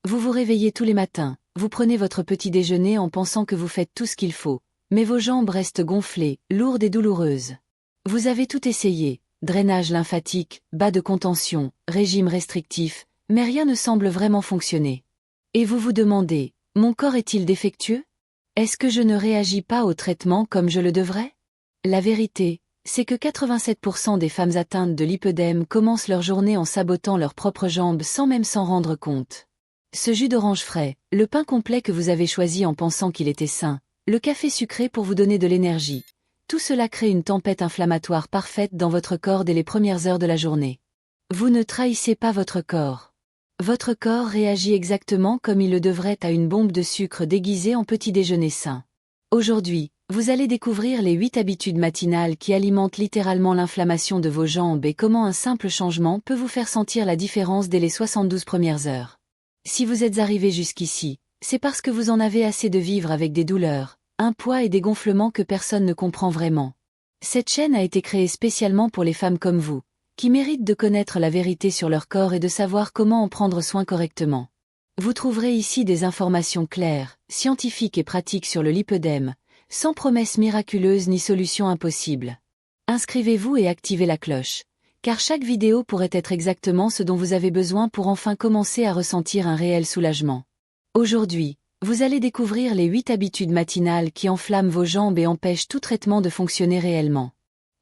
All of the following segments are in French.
Vous vous réveillez tous les matins, vous prenez votre petit déjeuner en pensant que vous faites tout ce qu'il faut, mais vos jambes restent gonflées, lourdes et douloureuses. Vous avez tout essayé, drainage lymphatique, bas de contention, régime restrictif, mais rien ne semble vraiment fonctionner. Et vous vous demandez, mon corps est-il défectueux? Est-ce que je ne réagis pas au traitement comme je le devrais? La vérité, c'est que 87% des femmes atteintes de lipœdème commencent leur journée en sabotant leurs propres jambes sans même s'en rendre compte. Ce jus d'orange frais, le pain complet que vous avez choisi en pensant qu'il était sain, le café sucré pour vous donner de l'énergie, tout cela crée une tempête inflammatoire parfaite dans votre corps dès les premières heures de la journée. Vous ne trahissez pas votre corps. Votre corps réagit exactement comme il le devrait à une bombe de sucre déguisée en petit déjeuner sain. Aujourd'hui, vous allez découvrir les 8 habitudes matinales qui alimentent littéralement l'inflammation de vos jambes et comment un simple changement peut vous faire sentir la différence dès les 72 premières heures. Si vous êtes arrivé jusqu'ici, c'est parce que vous en avez assez de vivre avec des douleurs, un poids et des gonflements que personne ne comprend vraiment. Cette chaîne a été créée spécialement pour les femmes comme vous, qui méritent de connaître la vérité sur leur corps et de savoir comment en prendre soin correctement. Vous trouverez ici des informations claires, scientifiques et pratiques sur le lipœdème, sans promesses miraculeuses ni solutions impossibles. Inscrivez-vous et activez la cloche, car chaque vidéo pourrait être exactement ce dont vous avez besoin pour enfin commencer à ressentir un réel soulagement. Aujourd'hui, vous allez découvrir les 8 habitudes matinales qui enflamment vos jambes et empêchent tout traitement de fonctionner réellement.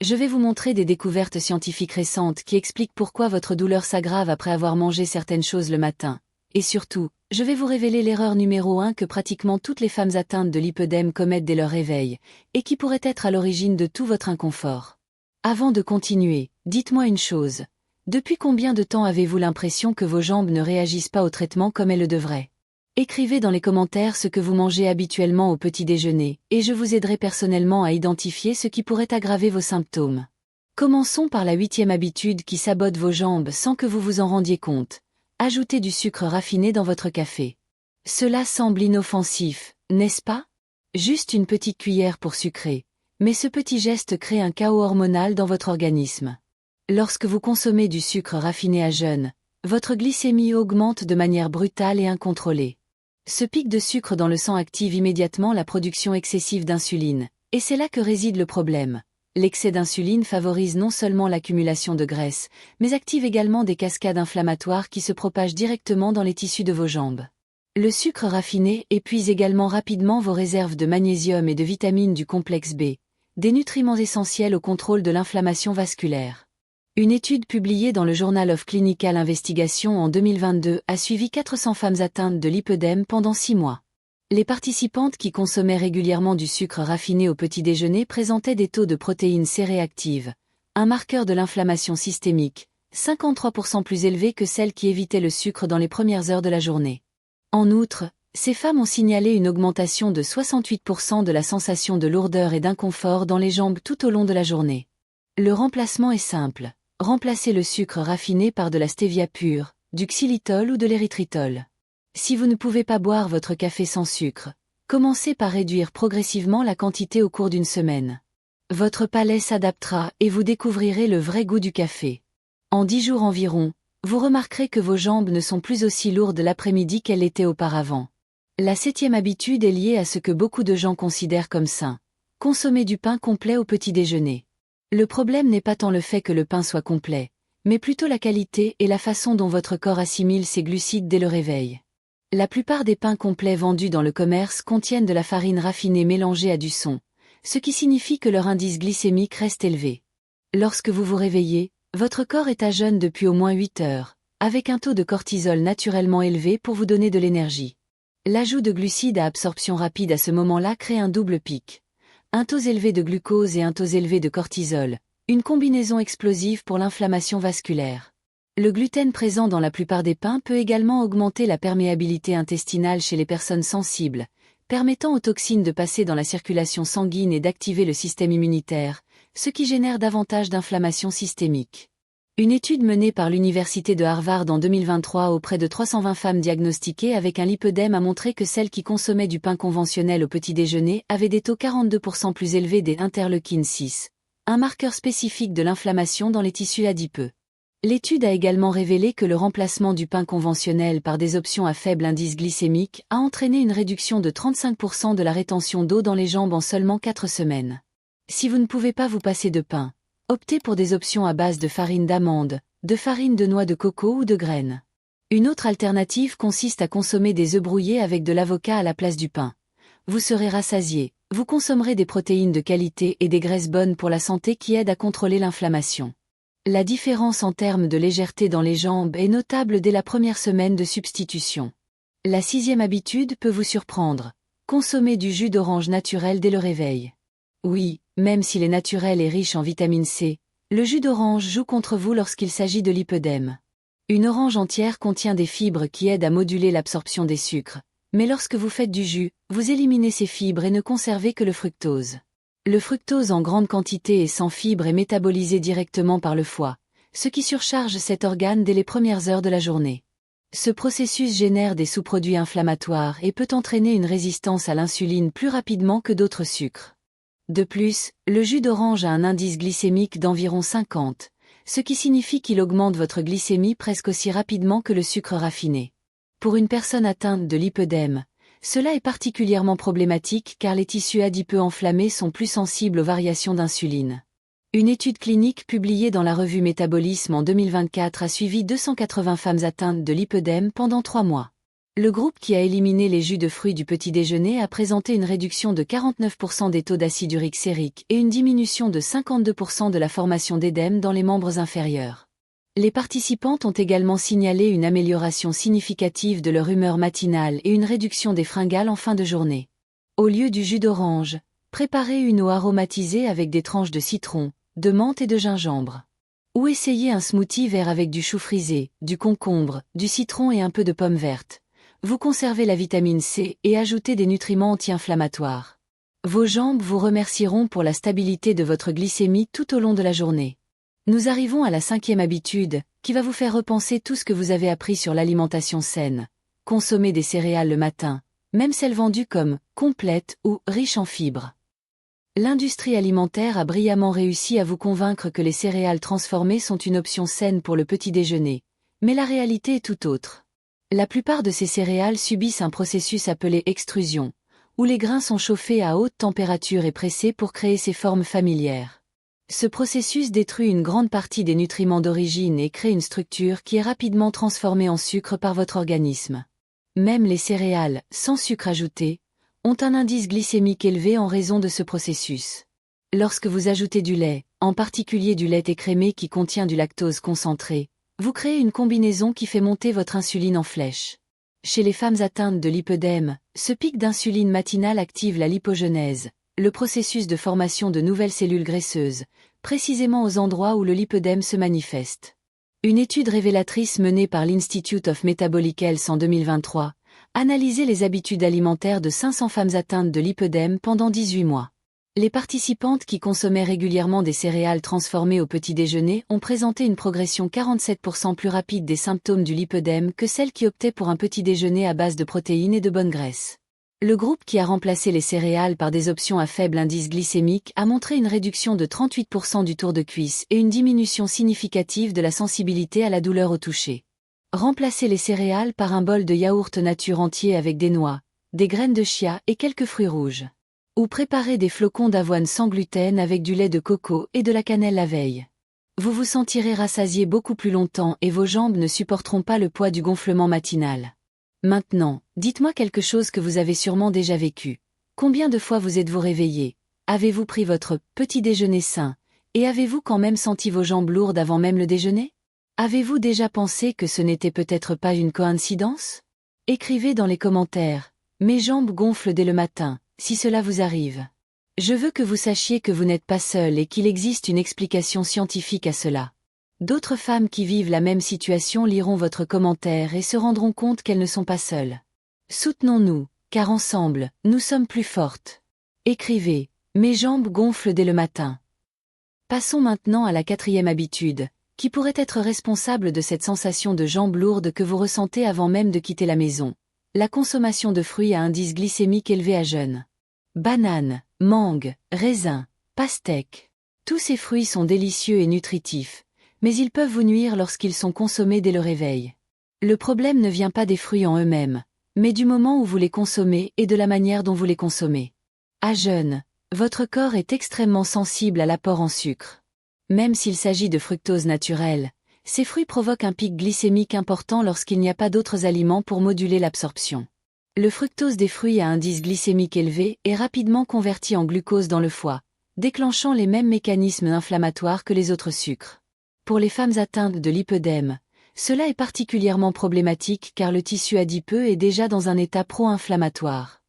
Je vais vous montrer des découvertes scientifiques récentes qui expliquent pourquoi votre douleur s'aggrave après avoir mangé certaines choses le matin. Et surtout, je vais vous révéler l'erreur numéro 1 que pratiquement toutes les femmes atteintes de lipœdème commettent dès leur réveil, et qui pourrait être à l'origine de tout votre inconfort. Avant de continuer, dites-moi une chose. Depuis combien de temps avez-vous l'impression que vos jambes ne réagissent pas au traitement comme elles le devraient? Écrivez dans les commentaires ce que vous mangez habituellement au petit déjeuner, et je vous aiderai personnellement à identifier ce qui pourrait aggraver vos symptômes. Commençons par la 8e habitude qui sabote vos jambes sans que vous vous en rendiez compte. Ajoutez du sucre raffiné dans votre café. Cela semble inoffensif, n'est-ce pas? Juste une petite cuillère pour sucrer. Mais ce petit geste crée un chaos hormonal dans votre organisme. Lorsque vous consommez du sucre raffiné à jeun, votre glycémie augmente de manière brutale et incontrôlée. Ce pic de sucre dans le sang active immédiatement la production excessive d'insuline, et c'est là que réside le problème. L'excès d'insuline favorise non seulement l'accumulation de graisse, mais active également des cascades inflammatoires qui se propagent directement dans les tissus de vos jambes. Le sucre raffiné épuise également rapidement vos réserves de magnésium et de vitamines du complexe B, des nutriments essentiels au contrôle de l'inflammation vasculaire. Une étude publiée dans le Journal of Clinical Investigation en 2022 a suivi 400 femmes atteintes de lipœdème pendant 6 mois. Les participantes qui consommaient régulièrement du sucre raffiné au petit déjeuner présentaient des taux de protéines C-réactives, un marqueur de l'inflammation systémique, 53% plus élevés que celles qui évitaient le sucre dans les premières heures de la journée. En outre, ces femmes ont signalé une augmentation de 68% de la sensation de lourdeur et d'inconfort dans les jambes tout au long de la journée. Le remplacement est simple. Remplacez le sucre raffiné par de la stevia pure, du xylitol ou de l'érythritol. Si vous ne pouvez pas boire votre café sans sucre, commencez par réduire progressivement la quantité au cours d'une semaine. Votre palais s'adaptera et vous découvrirez le vrai goût du café. En 10 jours environ, vous remarquerez que vos jambes ne sont plus aussi lourdes l'après-midi qu'elles l'étaient auparavant. La 7e habitude est liée à ce que beaucoup de gens considèrent comme sain. Consommer du pain complet au petit déjeuner. Le problème n'est pas tant le fait que le pain soit complet, mais plutôt la qualité et la façon dont votre corps assimile ses glucides dès le réveil. La plupart des pains complets vendus dans le commerce contiennent de la farine raffinée mélangée à du son, ce qui signifie que leur indice glycémique reste élevé. Lorsque vous vous réveillez, votre corps est à jeun depuis au moins 8 heures, avec un taux de cortisol naturellement élevé pour vous donner de l'énergie. L'ajout de glucides à absorption rapide à ce moment-là crée un double pic. Un taux élevé de glucose et un taux élevé de cortisol, une combinaison explosive pour l'inflammation vasculaire. Le gluten présent dans la plupart des pains peut également augmenter la perméabilité intestinale chez les personnes sensibles, permettant aux toxines de passer dans la circulation sanguine et d'activer le système immunitaire, ce qui génère davantage d'inflammation systémique. Une étude menée par l'Université de Harvard en 2023 auprès de 320 femmes diagnostiquées avec un lipœdème a montré que celles qui consommaient du pain conventionnel au petit déjeuner avaient des taux 42% plus élevés des interleukines 6, un marqueur spécifique de l'inflammation dans les tissus adipeux. L'étude a également révélé que le remplacement du pain conventionnel par des options à faible indice glycémique a entraîné une réduction de 35% de la rétention d'eau dans les jambes en seulement 4 semaines. Si vous ne pouvez pas vous passer de pain, optez pour des options à base de farine d'amande, de farine de noix de coco ou de graines. Une autre alternative consiste à consommer des œufs brouillés avec de l'avocat à la place du pain. Vous serez rassasié, vous consommerez des protéines de qualité et des graisses bonnes pour la santé qui aident à contrôler l'inflammation. La différence en termes de légèreté dans les jambes est notable dès la première semaine de substitution. La 6e habitude peut vous surprendre. Consommer du jus d'orange naturel dès le réveil. Oui, même s'il est naturel et riche en vitamine C, le jus d'orange joue contre vous lorsqu'il s'agit de lipœdème. Une orange entière contient des fibres qui aident à moduler l'absorption des sucres, mais lorsque vous faites du jus, vous éliminez ces fibres et ne conservez que le fructose. Le fructose en grande quantité et sans fibres est métabolisé directement par le foie, ce qui surcharge cet organe dès les premières heures de la journée. Ce processus génère des sous-produits inflammatoires et peut entraîner une résistance à l'insuline plus rapidement que d'autres sucres. De plus, le jus d'orange a un indice glycémique d'environ 50, ce qui signifie qu'il augmente votre glycémie presque aussi rapidement que le sucre raffiné. Pour une personne atteinte de lipœdème, cela est particulièrement problématique car les tissus adipeux enflammés sont plus sensibles aux variations d'insuline. Une étude clinique publiée dans la revue Métabolisme en 2024 a suivi 280 femmes atteintes de lipœdème pendant 3 mois. Le groupe qui a éliminé les jus de fruits du petit déjeuner a présenté une réduction de 49% des taux d'acide urique sérique et une diminution de 52% de la formation d'édème dans les membres inférieurs. Les participantes ont également signalé une amélioration significative de leur humeur matinale et une réduction des fringales en fin de journée. Au lieu du jus d'orange, préparez une eau aromatisée avec des tranches de citron, de menthe et de gingembre. Ou essayez un smoothie vert avec du chou frisé, du concombre, du citron et un peu de pomme verte. Vous conservez la vitamine C et ajoutez des nutriments anti-inflammatoires. Vos jambes vous remercieront pour la stabilité de votre glycémie tout au long de la journée. Nous arrivons à la 5e habitude, qui va vous faire repenser tout ce que vous avez appris sur l'alimentation saine. Consommer des céréales le matin, même celles vendues comme complètes ou riches en fibres. L'industrie alimentaire a brillamment réussi à vous convaincre que les céréales transformées sont une option saine pour le petit déjeuner, mais la réalité est tout autre. La plupart de ces céréales subissent un processus appelé extrusion, où les grains sont chauffés à haute température et pressés pour créer ces formes familières. Ce processus détruit une grande partie des nutriments d'origine et crée une structure qui est rapidement transformée en sucre par votre organisme. Même les céréales, sans sucre ajouté, ont un indice glycémique élevé en raison de ce processus. Lorsque vous ajoutez du lait, en particulier du lait écrémé qui contient du lactose concentré, vous créez une combinaison qui fait monter votre insuline en flèche. Chez les femmes atteintes de lipœdème, ce pic d'insuline matinale active la lipogenèse, le processus de formation de nouvelles cellules graisseuses, précisément aux endroits où le lipœdème se manifeste. Une étude révélatrice menée par l'Institute of Metabolic Health en 2023 analysait les habitudes alimentaires de 500 femmes atteintes de lipœdème pendant 18 mois. Les participantes qui consommaient régulièrement des céréales transformées au petit déjeuner ont présenté une progression 47% plus rapide des symptômes du lipœdème que celles qui optaient pour un petit déjeuner à base de protéines et de bonnes graisses. Le groupe qui a remplacé les céréales par des options à faible indice glycémique a montré une réduction de 38% du tour de cuisse et une diminution significative de la sensibilité à la douleur au toucher. Remplacez les céréales par un bol de yaourt nature entier avec des noix, des graines de chia et quelques fruits rouges. Ou préparez des flocons d'avoine sans gluten avec du lait de coco et de la cannelle la veille. Vous vous sentirez rassasié beaucoup plus longtemps et vos jambes ne supporteront pas le poids du gonflement matinal. Maintenant, dites-moi quelque chose que vous avez sûrement déjà vécu. Combien de fois vous êtes-vous réveillé? Avez-vous pris votre petit déjeuner sain? Et avez-vous quand même senti vos jambes lourdes avant même le déjeuner? Avez-vous déjà pensé que ce n'était peut-être pas une coïncidence? Écrivez dans les commentaires. Mes jambes gonflent dès le matin, si cela vous arrive. Je veux que vous sachiez que vous n'êtes pas seul et qu'il existe une explication scientifique à cela. D'autres femmes qui vivent la même situation liront votre commentaire et se rendront compte qu'elles ne sont pas seules. Soutenons-nous, car ensemble, nous sommes plus fortes. Écrivez, mes jambes gonflent dès le matin. Passons maintenant à la 4e habitude, qui pourrait être responsable de cette sensation de jambes lourdes que vous ressentez avant même de quitter la maison. La consommation de fruits à indice glycémique élevé à jeûne. Bananes, mangues, raisins, pastèques. Tous ces fruits sont délicieux et nutritifs, mais ils peuvent vous nuire lorsqu'ils sont consommés dès le réveil. Le problème ne vient pas des fruits en eux-mêmes, mais du moment où vous les consommez et de la manière dont vous les consommez. À jeun, votre corps est extrêmement sensible à l'apport en sucre. Même s'il s'agit de fructose naturelle, ces fruits provoquent un pic glycémique important lorsqu'il n'y a pas d'autres aliments pour moduler l'absorption. Le fructose des fruits à indice glycémique élevé est rapidement converti en glucose dans le foie, déclenchant les mêmes mécanismes inflammatoires que les autres sucres. Pour les femmes atteintes de lipœdème, cela est particulièrement problématique car le tissu adipeux est déjà dans un état pro-inflammatoire.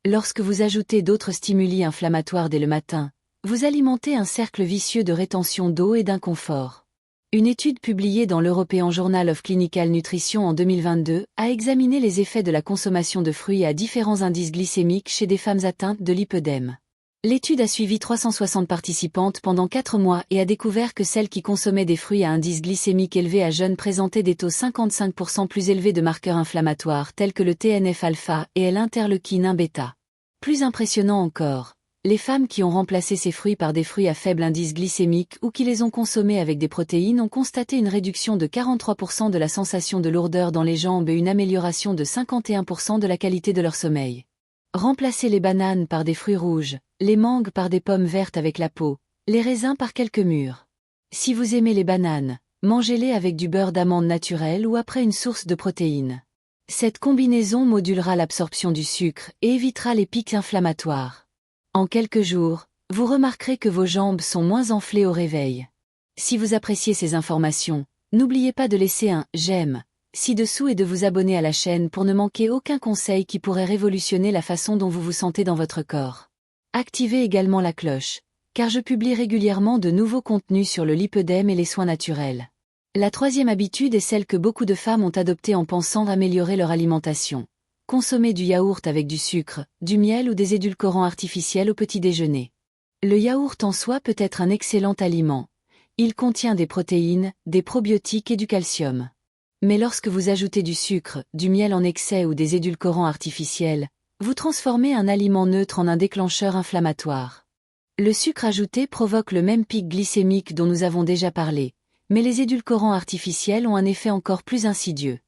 Lorsque vous ajoutez d'autres stimuli inflammatoires dès le matin, vous alimentez un cercle vicieux de rétention d'eau et d'inconfort. Une étude publiée dans l'European Journal of Clinical Nutrition en 2022 a examiné les effets de la consommation de fruits à différents indices glycémiques chez des femmes atteintes de lipœdème. L'étude a suivi 360 participantes pendant 4 mois et a découvert que celles qui consommaient des fruits à indice glycémique élevé à jeun présentaient des taux 55% plus élevés de marqueurs inflammatoires tels que le TNF-alpha et l'interleukine 1-bêta. Plus impressionnant encore, les femmes qui ont remplacé ces fruits par des fruits à faible indice glycémique ou qui les ont consommés avec des protéines ont constaté une réduction de 43% de la sensation de lourdeur dans les jambes et une amélioration de 51% de la qualité de leur sommeil. Remplacez les bananes par des fruits rouges, les mangues par des pommes vertes avec la peau, les raisins par quelques mûres. Si vous aimez les bananes, mangez-les avec du beurre d'amande naturel ou après une source de protéines. Cette combinaison modulera l'absorption du sucre et évitera les pics inflammatoires. En quelques jours, vous remarquerez que vos jambes sont moins enflées au réveil. Si vous appréciez ces informations, n'oubliez pas de laisser un « j'aime » ci-dessous et de vous abonner à la chaîne pour ne manquer aucun conseil qui pourrait révolutionner la façon dont vous vous sentez dans votre corps. Activez également la cloche, car je publie régulièrement de nouveaux contenus sur le lipœdème et les soins naturels. La troisième habitude est celle que beaucoup de femmes ont adoptée en pensant améliorer leur alimentation. Consommer du yaourt avec du sucre, du miel ou des édulcorants artificiels au petit déjeuner. Le yaourt en soi peut être un excellent aliment. Il contient des protéines, des probiotiques et du calcium. Mais lorsque vous ajoutez du sucre, du miel en excès ou des édulcorants artificiels, vous transformez un aliment neutre en un déclencheur inflammatoire. Le sucre ajouté provoque le même pic glycémique dont nous avons déjà parlé, mais les édulcorants artificiels ont un effet encore plus insidieux.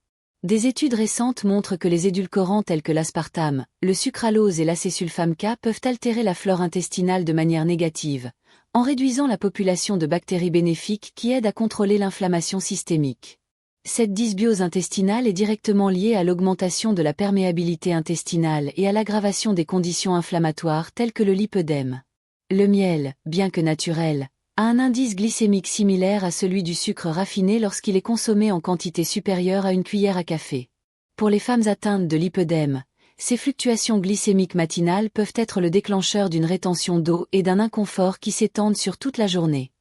Des études récentes montrent que les édulcorants tels que l'aspartame, le sucralose et l'acésulfame K peuvent altérer la flore intestinale de manière négative, en réduisant la population de bactéries bénéfiques qui aident à contrôler l'inflammation systémique. Cette dysbiose intestinale est directement liée à l'augmentation de la perméabilité intestinale et à l'aggravation des conditions inflammatoires telles que le lipœdème. Le miel, bien que naturel, a un indice glycémique similaire à celui du sucre raffiné lorsqu'il est consommé en quantité supérieure à une cuillère à café. Pour les femmes atteintes de lipœdème, ces fluctuations glycémiques matinales peuvent être le déclencheur d'une rétention d'eau et d'un inconfort qui s'étendent sur toute la journée.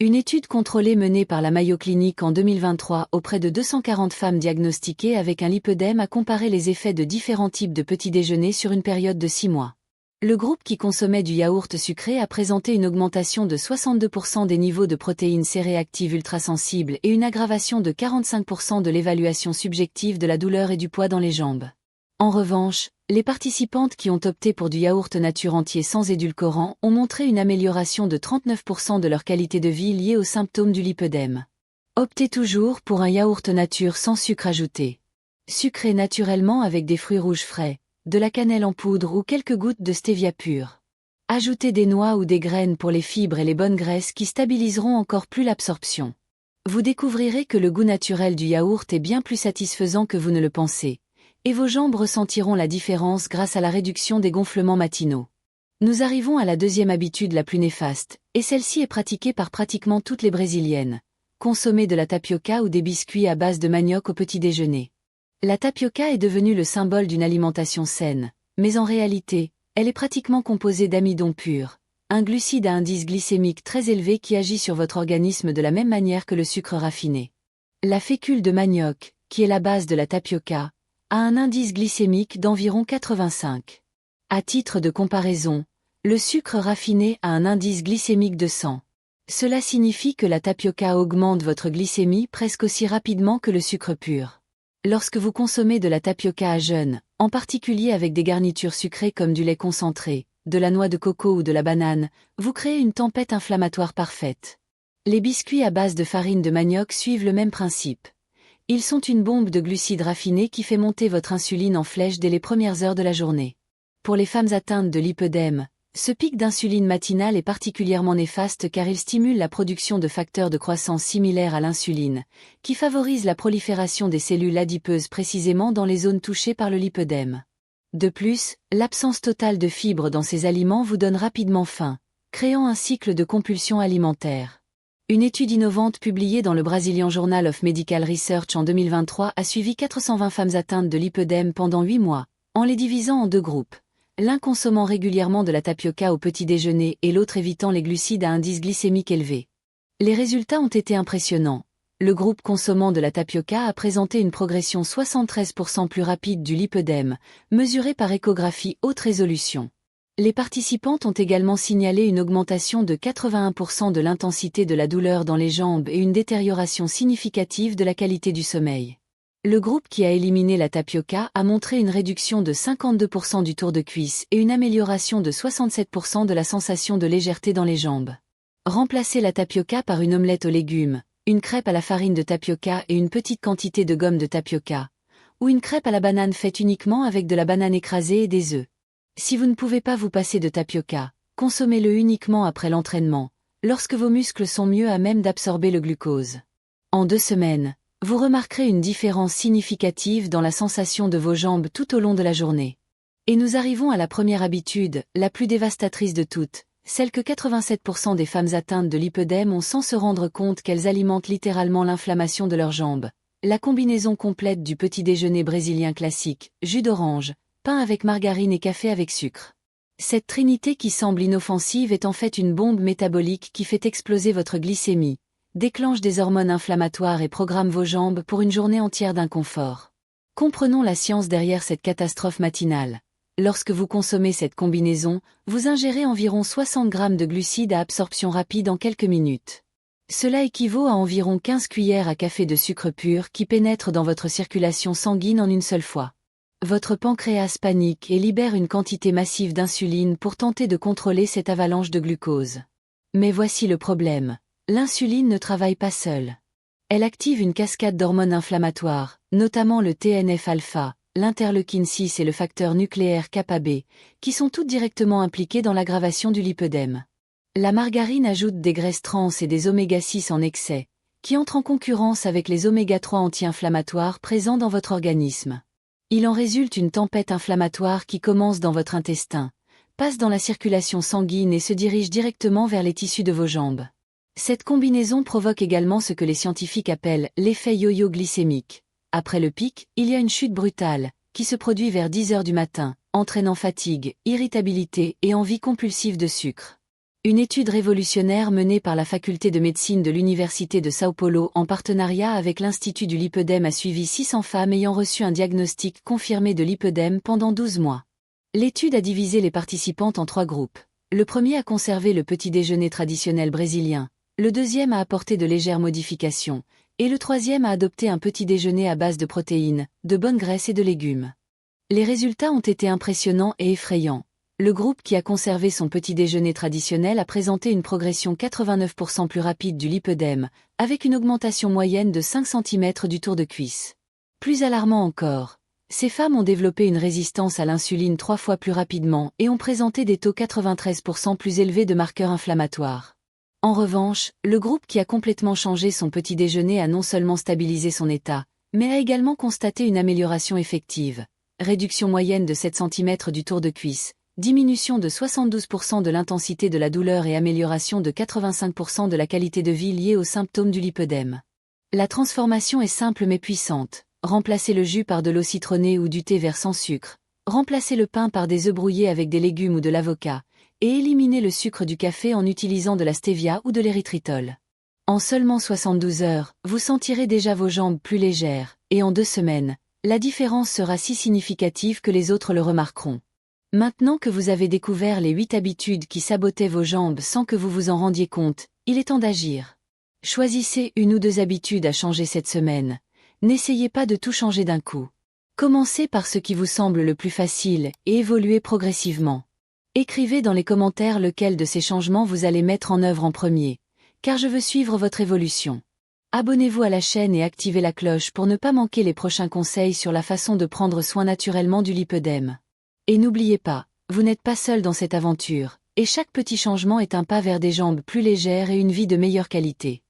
Une étude contrôlée menée par la Mayo Clinic en 2023 auprès de 240 femmes diagnostiquées avec un lipœdème a comparé les effets de différents types de petits déjeuners sur une période de 6 mois. Le groupe qui consommait du yaourt sucré a présenté une augmentation de 62% des niveaux de protéines C-réactives ultrasensibles et une aggravation de 45% de l'évaluation subjective de la douleur et du poids dans les jambes. En revanche, les participantes qui ont opté pour du yaourt nature entier sans édulcorant ont montré une amélioration de 39% de leur qualité de vie liée aux symptômes du lipœdème. Optez toujours pour un yaourt nature sans sucre ajouté. Sucré naturellement avec des fruits rouges frais, de la cannelle en poudre ou quelques gouttes de stevia pure. Ajoutez des noix ou des graines pour les fibres et les bonnes graisses qui stabiliseront encore plus l'absorption. Vous découvrirez que le goût naturel du yaourt est bien plus satisfaisant que vous ne le pensez. Et vos jambes ressentiront la différence grâce à la réduction des gonflements matinaux. Nous arrivons à la deuxième habitude la plus néfaste, et celle-ci est pratiquée par pratiquement toutes les Brésiliennes. Consommer de la tapioca ou des biscuits à base de manioc au petit déjeuner. La tapioca est devenue le symbole d'une alimentation saine, mais en réalité, elle est pratiquement composée d'amidon pur, un glucide à indice glycémique très élevé qui agit sur votre organisme de la même manière que le sucre raffiné. La fécule de manioc, qui est la base de la tapioca, a un indice glycémique d'environ 85. À titre de comparaison, le sucre raffiné a un indice glycémique de 100. Cela signifie que la tapioca augmente votre glycémie presque aussi rapidement que le sucre pur. Lorsque vous consommez de la tapioca à jeun, en particulier avec des garnitures sucrées comme du lait concentré, de la noix de coco ou de la banane, vous créez une tempête inflammatoire parfaite. Les biscuits à base de farine de manioc suivent le même principe. Ils sont une bombe de glucides raffinés qui fait monter votre insuline en flèche dès les premières heures de la journée. Pour les femmes atteintes de lipœdème, ce pic d'insuline matinale est particulièrement néfaste car il stimule la production de facteurs de croissance similaires à l'insuline, qui favorisent la prolifération des cellules adipeuses précisément dans les zones touchées par le lipœdème. De plus, l'absence totale de fibres dans ces aliments vous donne rapidement faim, créant un cycle de compulsion alimentaire. Une étude innovante publiée dans le Brazilian Journal of Medical Research en 2023 a suivi 420 femmes atteintes de lipœdème pendant 8 mois, en les divisant en 2 groupes. L'un consommant régulièrement de la tapioca au petit déjeuner et l'autre évitant les glucides à indice glycémique élevé. Les résultats ont été impressionnants. Le groupe consommant de la tapioca a présenté une progression 73% plus rapide du lipœdème, mesurée par échographie haute résolution. Les participantes ont également signalé une augmentation de 81% de l'intensité de la douleur dans les jambes et une détérioration significative de la qualité du sommeil. Le groupe qui a éliminé la tapioca a montré une réduction de 52% du tour de cuisse et une amélioration de 67% de la sensation de légèreté dans les jambes. Remplacez la tapioca par une omelette aux légumes, une crêpe à la farine de tapioca et une petite quantité de gomme de tapioca, ou une crêpe à la banane faite uniquement avec de la banane écrasée et des œufs. Si vous ne pouvez pas vous passer de tapioca, consommez-le uniquement après l'entraînement, lorsque vos muscles sont mieux à même d'absorber le glucose. En 2 semaines, vous remarquerez une différence significative dans la sensation de vos jambes tout au long de la journée. Et nous arrivons à la première habitude, la plus dévastatrice de toutes, celle que 87% des femmes atteintes de lipœdème ont sans se rendre compte qu'elles alimentent littéralement l'inflammation de leurs jambes. La combinaison complète du petit déjeuner brésilien classique, jus d'orange, pain avec margarine et café avec sucre. Cette trinité qui semble inoffensive est en fait une bombe métabolique qui fait exploser votre glycémie, déclenche des hormones inflammatoires et programme vos jambes pour une journée entière d'inconfort. Comprenons la science derrière cette catastrophe matinale. Lorsque vous consommez cette combinaison, vous ingérez environ 60 grammes de glucides à absorption rapide en quelques minutes. Cela équivaut à environ 15 cuillères à café de sucre pur qui pénètrent dans votre circulation sanguine en une seule fois. Votre pancréas panique et libère une quantité massive d'insuline pour tenter de contrôler cette avalanche de glucose. Mais voici le problème. L'insuline ne travaille pas seule. Elle active une cascade d'hormones inflammatoires, notamment le TNF-alpha, l'interleukine 6 et le facteur nucléaire kappa B, qui sont toutes directement impliquées dans l'aggravation du lipœdème. La margarine ajoute des graisses trans et des oméga-6 en excès, qui entrent en concurrence avec les oméga-3 anti-inflammatoires présents dans votre organisme. Il en résulte une tempête inflammatoire qui commence dans votre intestin, passe dans la circulation sanguine et se dirige directement vers les tissus de vos jambes. Cette combinaison provoque également ce que les scientifiques appellent l'effet yo-yo glycémique. Après le pic, il y a une chute brutale, qui se produit vers 10 heures du matin, entraînant fatigue, irritabilité et envie compulsive de sucre. Une étude révolutionnaire menée par la faculté de médecine de l'Université de São Paulo en partenariat avec l'Institut du lipœdème a suivi 600 femmes ayant reçu un diagnostic confirmé de lipœdème pendant 12 mois. L'étude a divisé les participantes en 3 groupes. Le premier a conservé le petit déjeuner traditionnel brésilien, le deuxième a apporté de légères modifications, et le troisième a adopté un petit déjeuner à base de protéines, de bonnes graisses et de légumes. Les résultats ont été impressionnants et effrayants. Le groupe qui a conservé son petit déjeuner traditionnel a présenté une progression 89% plus rapide du lipœdème, avec une augmentation moyenne de 5 cm du tour de cuisse. Plus alarmant encore, ces femmes ont développé une résistance à l'insuline 3 fois plus rapidement et ont présenté des taux 93% plus élevés de marqueurs inflammatoires. En revanche, le groupe qui a complètement changé son petit déjeuner a non seulement stabilisé son état, mais a également constaté une amélioration effective. Réduction moyenne de 7 cm du tour de cuisse, diminution de 72% de l'intensité de la douleur et amélioration de 85% de la qualité de vie liée aux symptômes du lipœdème. La transformation est simple mais puissante. Remplacez le jus par de l'eau citronnée ou du thé vert sans sucre. Remplacez le pain par des œufs brouillés avec des légumes ou de l'avocat. Et éliminez le sucre du café en utilisant de la stevia ou de l'érythritol. En seulement 72 heures, vous sentirez déjà vos jambes plus légères, et en 2 semaines, la différence sera si significative que les autres le remarqueront. Maintenant que vous avez découvert les 8 habitudes qui sabotaient vos jambes sans que vous vous en rendiez compte, il est temps d'agir. Choisissez 1 ou 2 habitudes à changer cette semaine. N'essayez pas de tout changer d'un coup. Commencez par ce qui vous semble le plus facile et évoluez progressivement. Écrivez dans les commentaires lequel de ces changements vous allez mettre en œuvre en premier, car je veux suivre votre évolution. Abonnez-vous à la chaîne et activez la cloche pour ne pas manquer les prochains conseils sur la façon de prendre soin naturellement du lipœdème. Et n'oubliez pas, vous n'êtes pas seul dans cette aventure, et chaque petit changement est un pas vers des jambes plus légères et une vie de meilleure qualité.